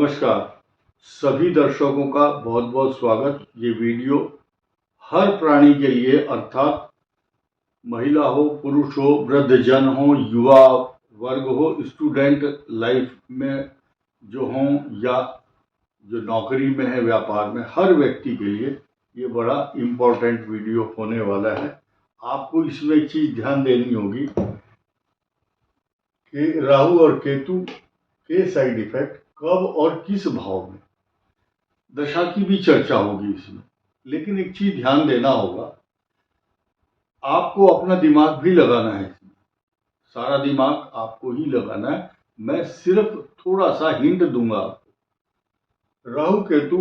नमस्कार। सभी दर्शकों का बहुत बहुत स्वागत। ये वीडियो हर प्राणी के लिए अर्थात महिला हो, पुरुष हो, वृद्धजन हो, युवा वर्ग हो, स्टूडेंट लाइफ में जो हों या जो नौकरी में है, व्यापार में, हर व्यक्ति के लिए ये बड़ा इम्पोर्टेंट वीडियो होने वाला है। आपको इसमें एक चीज़ ध्यान देनी होगी कि राहु और केतु के साइड इफेक्ट कब और किस भाव में, दशा की भी चर्चा होगी इसमें। लेकिन एक चीज ध्यान देना होगा, आपको अपना दिमाग भी लगाना है इसमें, सारा दिमाग आपको ही लगाना है। मैं सिर्फ थोड़ा सा हिंट दूंगा आपको। राहु केतु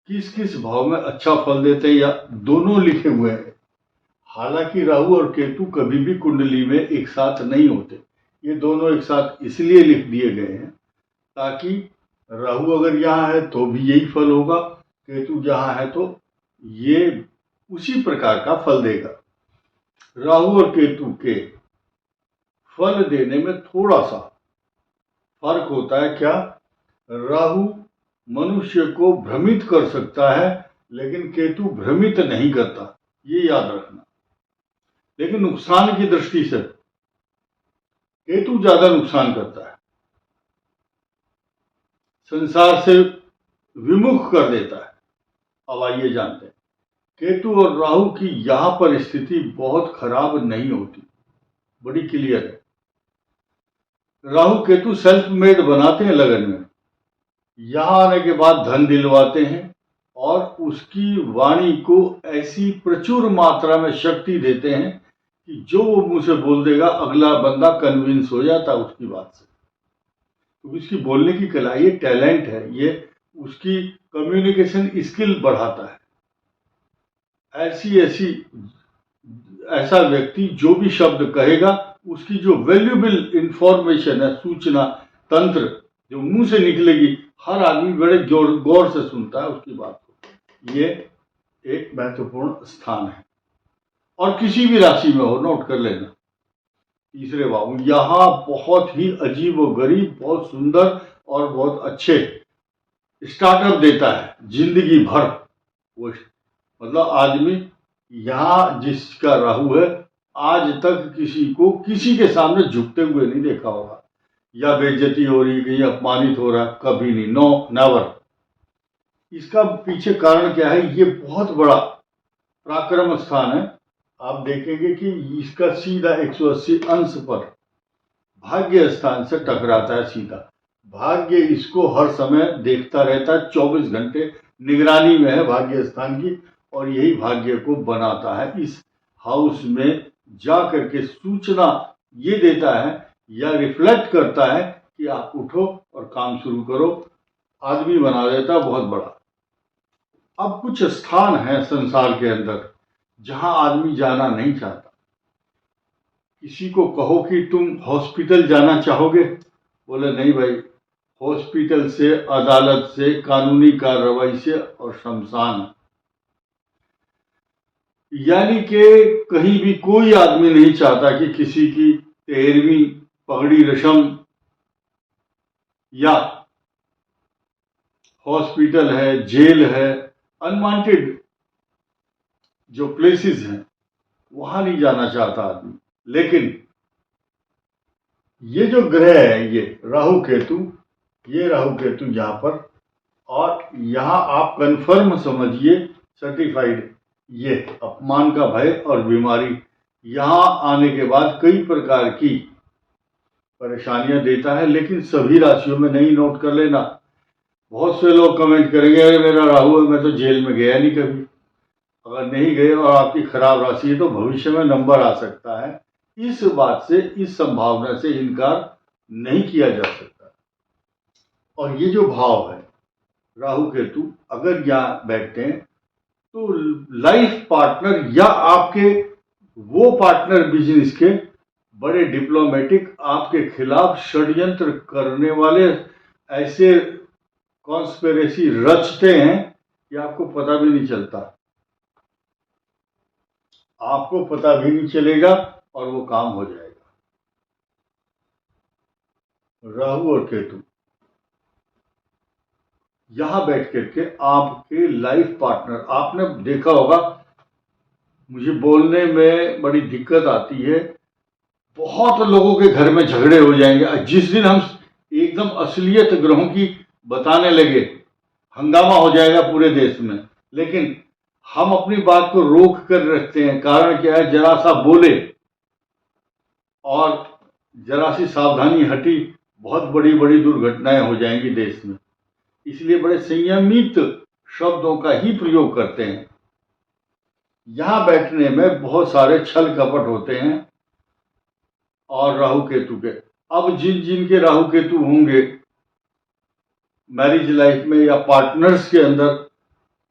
किस किस भाव में अच्छा फल देते हैं या दोनों लिखे हुए हैं। हालांकि राहु और केतु कभी भी कुंडली में एक साथ नहीं होते, ये दोनों एक साथ इसलिए लिख दिए गए हैं ताकि राहु अगर यहाँ है तो भी यही फल होगा, केतु जहाँ है तो ये उसी प्रकार का फल देगा। राहु और केतु के फल देने में थोड़ा सा फर्क होता है। क्या? राहु मनुष्य को भ्रमित कर सकता है लेकिन केतु भ्रमित नहीं करता, ये याद रखना। लेकिन नुकसान की दृष्टि से केतु ज्यादा नुकसान करता है, संसार से विमुख कर देता है। अब आइए जानते हैं, केतु और राहु की यहां पर स्थिति बहुत खराब नहीं होती, बड़ी क्लियर है। राहु केतु सेल्फ मेड बनाते हैं लगन में, यहां आने के बाद धन दिलवाते हैं और उसकी वाणी को ऐसी प्रचुर मात्रा में शक्ति देते हैं कि जो वो मुंह से बोल देगा अगला बंदा कन्विंस हो जाता है उसकी बात से। तो इसकी बोलने की कला, ये टैलेंट है, ये उसकी कम्युनिकेशन स्किल बढ़ाता है। ऐसा व्यक्ति जो भी शब्द कहेगा उसकी जो वैल्यूएबल इंफॉर्मेशन है, सूचना तंत्र जो मुंह से निकलेगी, हर आदमी बड़े गौर से सुनता है उसकी बात को। ये एक महत्वपूर्ण स्थान है और किसी भी राशि में हो, नोट कर लेना। तीसरे भाव यहां बहुत ही अजीब व गरीब, बहुत सुंदर और बहुत अच्छे स्टार्टअप देता है जिंदगी भर। वो मतलब आदमी यहां जिसका राहु है आज तक किसी को किसी के सामने झुकते हुए नहीं देखा होगा, या बेइज्जती हो रही है, या अपमानित हो रहा है, कभी नहीं, नो नेवर। इसका पीछे कारण क्या है? ये बहुत बड़ा पराक्रम स्थान है। आप देखेंगे कि इसका सीधा 180 अंश पर भाग्य स्थान से टकराता है सीधा। भाग्य इसको हर समय देखता रहता है, 24 घंटे निगरानी में है भाग्य स्थान की, और यही भाग्य को बनाता है। इस हाउस में जा करके सूचना ये देता है या रिफ्लेक्ट करता है कि आप उठो और काम शुरू करो, आदमी बना देता है बहुत बड़ा। अब कुछ स्थान है संसार के अंदर जहां आदमी जाना नहीं चाहता। किसी को कहो कि तुम हॉस्पिटल जाना चाहोगे, बोले नहीं भाई, हॉस्पिटल से, अदालत से, कानूनी कार्रवाई से और शमशान। यानी कि कहीं भी कोई आदमी नहीं चाहता कि किसी की 13वीं पगड़ी रस्म या हॉस्पिटल है, जेल है, अनवांटेड जो प्लेसेस हैं वहां नहीं जाना चाहता आदमी। लेकिन ये जो ग्रह है, ये राहु केतु, ये राहु केतु यहां पर, और यहां आप कंफर्म समझिए, सर्टिफाइड, ये अपमान का भय और बीमारी यहां आने के बाद कई प्रकार की परेशानियां देता है। लेकिन सभी राशियों में नहीं, नोट कर लेना। बहुत से लोग कमेंट करेंगे अरे मेरा राहु है, मैं तो जेल में गया नहीं कभी। अगर नहीं गए और आपकी खराब राशि है तो भविष्य में नंबर आ सकता है। इस बात से, इस संभावना से इनकार नहीं किया जा सकता। और ये जो भाव है राहु केतु अगर यहाँ बैठते हैं तो लाइफ पार्टनर या आपके वो पार्टनर बिजनेस के बड़े डिप्लोमेटिक, आपके खिलाफ षड्यंत्र करने वाले ऐसे कॉन्स्पिरेसी रचते हैं कि आपको पता भी नहीं चलता, आपको पता भी नहीं चलेगा और वो काम हो जाएगा। राहु और केतु यहां बैठ करके आपके लाइफ पार्टनर, आपने देखा होगा, मुझे बोलने में बड़ी दिक्कत आती है, बहुत लोगों के घर में झगड़े हो जाएंगे जिस दिन हम एकदम असलियत ग्रहों की बताने लगे, हंगामा हो जाएगा पूरे देश में। लेकिन हम अपनी बात को रोक कर रखते हैं, कारण क्या है, जरा सा बोले और जरा सी सावधानी हटी, बहुत बड़ी बड़ी दुर्घटनाएं हो जाएंगी देश में। इसलिए बड़े संयमित शब्दों का ही प्रयोग करते हैं। यहां बैठने में बहुत सारे छल कपट होते हैं और राहु केतु के। अब जिन जिन के राहु केतु होंगे मैरिज लाइफ में या पार्टनर्स के अंदर,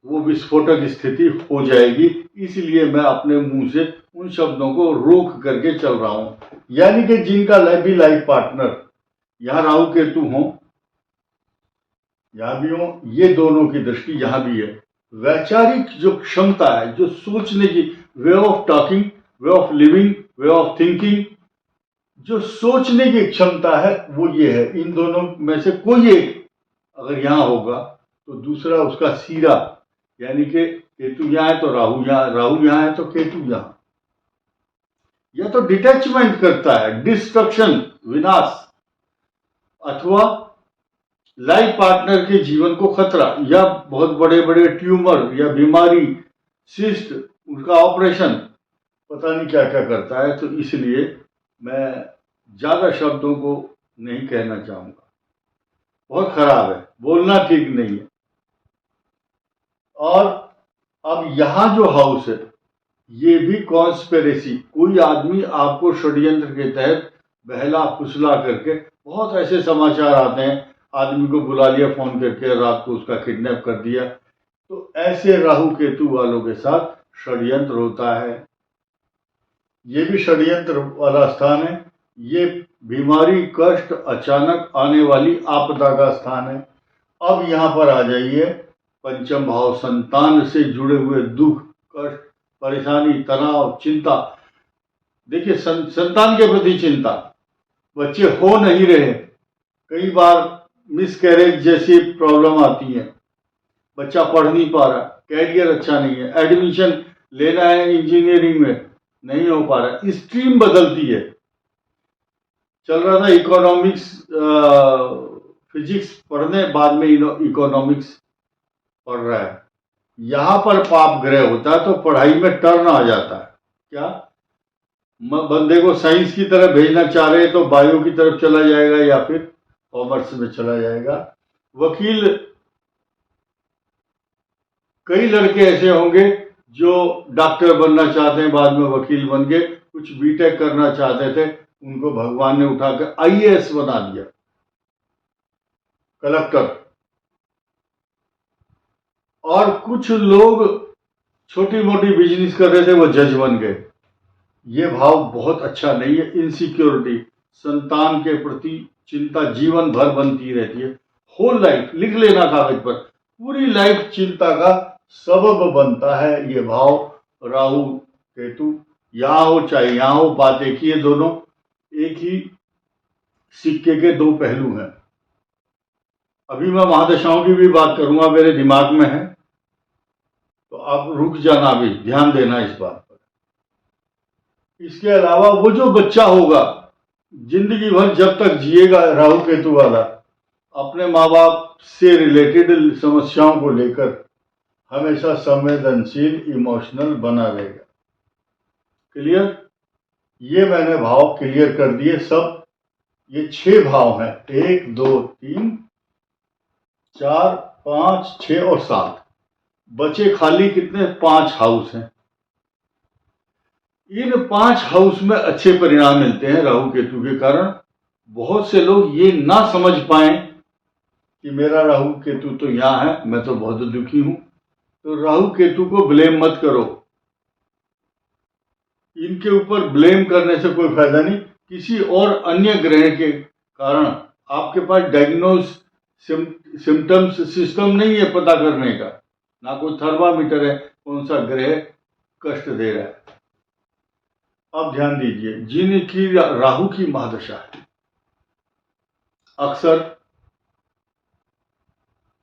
वो विस्फोटक स्थिति हो जाएगी। इसलिए मैं अपने मुंह से उन शब्दों को रोक करके चल रहा हूं। यानी कि जिनका भी लाइफ पार्टनर यहां राहु केतु हो, यहां भी हो, ये दोनों की दृष्टि यहां भी है। वैचारिक जो क्षमता है, जो सोचने की, way of talking, way of living, way of thinking, जो सोचने की क्षमता है वो ये है। इन दोनों में से कोई एक अगर यहां होगा तो दूसरा उसका सीरा, यानी कि केतु यहां है तो राहु यहां, राहु यहां है तो केतु यहां, या तो डिटैचमेंट करता है, डिस्ट्रक्शन, विनाश, अथवा लाइफ पार्टनर के जीवन को खतरा, या बहुत बड़े बड़े ट्यूमर या बीमारी, सिस्ट, उसका ऑपरेशन, पता नहीं क्या क्या करता है। तो इसलिए मैं ज्यादा शब्दों को नहीं कहना चाहूंगा, बहुत खराब है, बोलना ठीक नहीं है। और अब यहां जो हाउस है ये भी कॉन्स्पिरेसी, कोई आदमी आपको षड्यंत्र के तहत बहला फुसला करके, बहुत ऐसे समाचार आते हैं, आदमी को बुला लिया फोन करके, रात को उसका किडनैप कर दिया। तो ऐसे राहु केतु वालों के साथ षड्यंत्र होता है। ये भी षड्यंत्र वाला स्थान है। ये बीमारी, कष्ट, अचानक आने वाली आपदा का स्थान है। अब यहां पर आ जाइए, पंचम भाव, संतान से जुड़े हुए दुख, कष्ट, परेशानी, तनाव, चिंता। देखिए संतान के प्रति चिंता, बच्चे हो नहीं रहे, कई बार मिसकैरेज जैसी प्रॉब्लम आती है, बच्चा पढ़ नहीं पा रहा, कैरियर अच्छा नहीं है, एडमिशन लेना है इंजीनियरिंग में, नहीं हो पा रहा, स्ट्रीम बदलती है। चल रहा था इकोनॉमिक्स, फिजिक्स पढ़ने, बाद में इकोनॉमिक्स पढ़ रहा है। यहां पर पाप ग्रह होता है तो पढ़ाई में टर्न आ जाता है। क्या बंदे को साइंस की तरफ भेजना चाह रहे हैं तो बायो की तरफ चला जाएगा या फिर कॉमर्स में चला जाएगा। वकील, कई लड़के ऐसे होंगे जो डॉक्टर बनना चाहते हैं, बाद में वकील बन गए, कुछ बीटेक करना चाहते थे, उनको भगवान ने उठाकर आईएएस बना दिया, कलेक्टर। और कुछ लोग छोटी मोटी बिजनेस कर रहे थे, वो जज बन गए। ये भाव बहुत अच्छा नहीं है। इनसिक्योरिटी, संतान के प्रति चिंता जीवन भर बनती रहती है। होल लाइफ, लिख लेना कागज पर, पूरी लाइफ चिंता का सबब बनता है ये भाव राहु केतु। यहां हो चाहे यहां हो, बात एक ही है, दोनों एक ही सिक्के के दो पहलू हैं। अभी मैं महादशाओं की भी बात करूंगा, मेरे दिमाग में है, तो आप रुक जाना, भी ध्यान देना इस बात पर। इसके अलावा वो जो बच्चा होगा, जिंदगी भर जब तक जिएगा राहु केतु वाला, अपने माँ बाप से रिलेटेड समस्याओं को लेकर हमेशा संवेदनशील, इमोशनल बना रहेगा। क्लियर? ये मैंने भाव क्लियर कर दिए सब। ये 6 भाव हैं, 1 2 3 4 5 6 और 7। बचे खाली कितने? 5 हाउस हैं। इन 5 हाउस में अच्छे परिणाम मिलते हैं राहु केतु के कारण। बहुत से लोग ये ना समझ पाए कि मेरा राहु केतु तो यहां है, मैं तो बहुत दुखी हूं। तो राहु केतु को ब्लेम मत करो, इनके ऊपर ब्लेम करने से कोई फायदा नहीं। किसी और अन्य ग्रह के कारण आपके पास डायग्नोज सिम्टम्स सिस्टम नहीं है पता करने का, ना कोई थर्मामीटर है कौन सा ग्रह कष्ट दे रहा है। अब ध्यान दीजिए, जिनकी राहु की महादशा है, अक्सर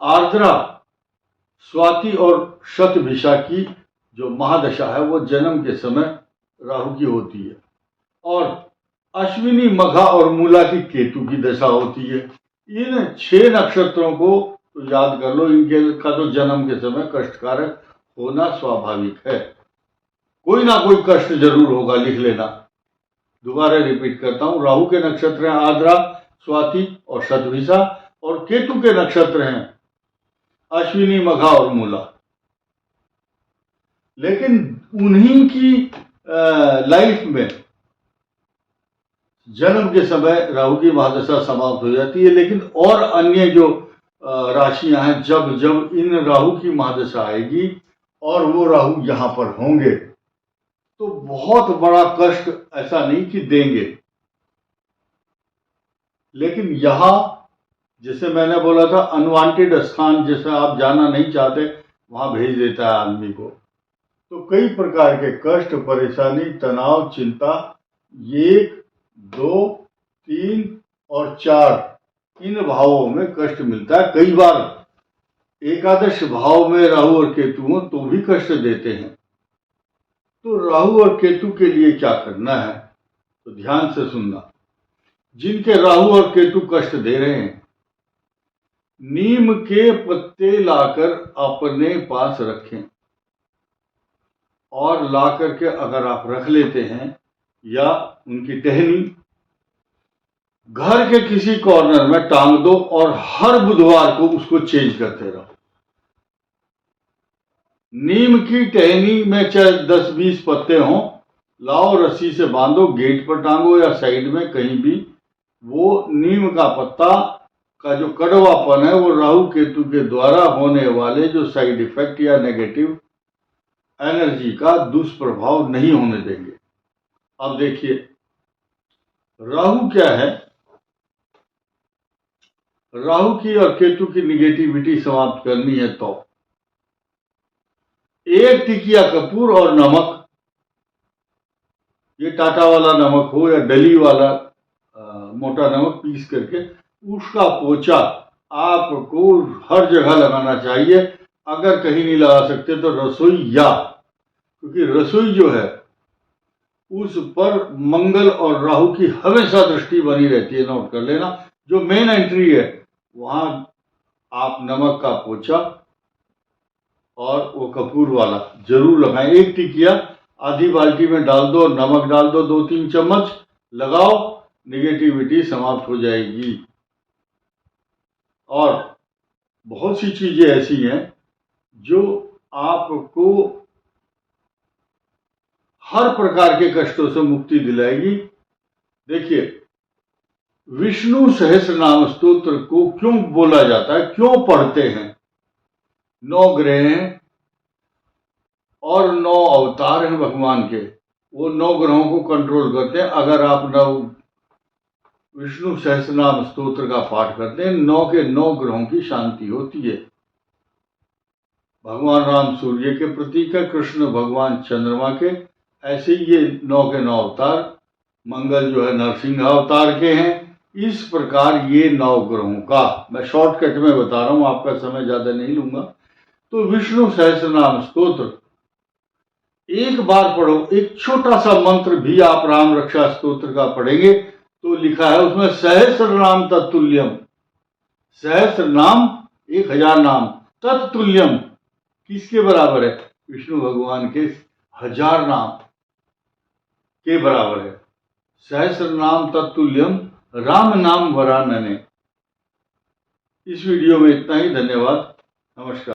आर्द्रा, स्वाति और शतभिषा की जो महादशा है वो जन्म के समय राहु की होती है, और अश्विनी, मघा और मूला की केतु की दशा होती है। इन 6 नक्षत्रों को तो याद कर लो, इनके का तो जन्म के समय कष्टकारक होना स्वाभाविक है। कोई ना कोई कष्ट जरूर होगा, लिख लेना। दोबारा रिपीट करता हूं, राहु के नक्षत्र हैं आर्द्रा, स्वाति और शतभिषा, और केतु के नक्षत्र हैं अश्विनी, मघा और मूला। लेकिन उन्हीं की लाइफ में जन्म के समय राहु की महादशा समाप्त हो जाती है। लेकिन और अन्य जो राशियां हैं, जब जब इन राहु की महादशा आएगी और वो राहु यहां पर होंगे तो बहुत बड़ा कष्ट ऐसा नहीं कि देंगे, लेकिन यहां जैसे मैंने बोला था, अनवांटेड स्थान जैसे आप जाना नहीं चाहते वहां भेज देता है आदमी को। तो कई प्रकार के कष्ट, परेशानी, तनाव, चिंता, 1, 2, 3 और 4 इन भावों में कष्ट मिलता है। कई बार एकादश भाव में राहु और केतु हो तो भी कष्ट देते हैं। तो राहु और केतु के लिए क्या करना है, तो ध्यान से सुनना। जिनके राहु और केतु कष्ट दे रहे हैं, नीम के पत्ते लाकर अपने पास रखें, और लाकर के अगर आप रख लेते हैं, या उनकी टहनी घर के किसी कॉर्नर में टांग दो और हर बुधवार को उसको चेंज करते रहो। नीम की टहनी में चाहे 10-20 पत्ते हों, लाओ, रस्सी से बांधो, गेट पर टांगो या साइड में कहीं भी। वो नीम का पत्ता का जो कड़वापन है वो राहु केतु के द्वारा होने वाले जो साइड इफेक्ट या नेगेटिव एनर्जी का दुष्प्रभाव नहीं होने देंगे। अब देखिए, राहु क्या है, राहु की और केतु की निगेटिविटी समाप्त करनी है तो 1 टिकिया कपूर और नमक, ये टाटा वाला नमक हो या डली वाला मोटा नमक, पीस करके उसका पोछा आपको हर जगह लगाना चाहिए। अगर कहीं नहीं लगा सकते तो रसोई, या क्योंकि रसोई जो है उस पर मंगल और राहु की हमेशा दृष्टि बनी रहती है, नोट कर लेना। जो मेन एंट्री है वहां आप नमक का पोछा और वो कपूर वाला जरूर लगाएं। 1 टिकिया आधी बाल्टी में डाल दो, नमक डाल दो 2-3 चम्मच, लगाओ, निगेटिविटी समाप्त हो जाएगी। और बहुत सी चीजें ऐसी हैं जो आपको हर प्रकार के कष्टों से मुक्ति दिलाएगी। देखिए, विष्णु सहस्त्र नाम स्तोत्र को क्यों बोला जाता है, क्यों पढ़ते हैं? 9 ग्रह हैं और 9 अवतार हैं भगवान के, वो 9 ग्रहों को कंट्रोल करते हैं। अगर आप विष्णु सहस्त्रनाम स्तोत्र का पाठ करते हैं, 9 के 9 ग्रहों की शांति होती है। भगवान राम सूर्य के प्रतीक है, कृष्ण भगवान चंद्रमा के, ऐसे ही ये 9 के 9 अवतार, मंगल जो है नरसिंह अवतार के हैं। इस प्रकार ये 9 ग्रहों का मैं शॉर्टकट में बता रहा हूं, आपका समय ज्यादा नहीं लूंगा। तो विष्णु सहस्त्रनाम स्तोत्र एक बार पढ़ो, एक छोटा सा मंत्र भी आप राम रक्षा स्तोत्र का पढ़ेंगे तो लिखा है उसमें सहस्र नाम तत्तुल्यम, सहस्र नाम 1000 नाम, तत्तुल्यम किसके बराबर है? विष्णु भगवान के 1000 नाम के बराबर है। सहस्र नाम तत्तुल्यम राम नाम वरानने। इस वीडियो में इतना ही, धन्यवाद, नमस्कार।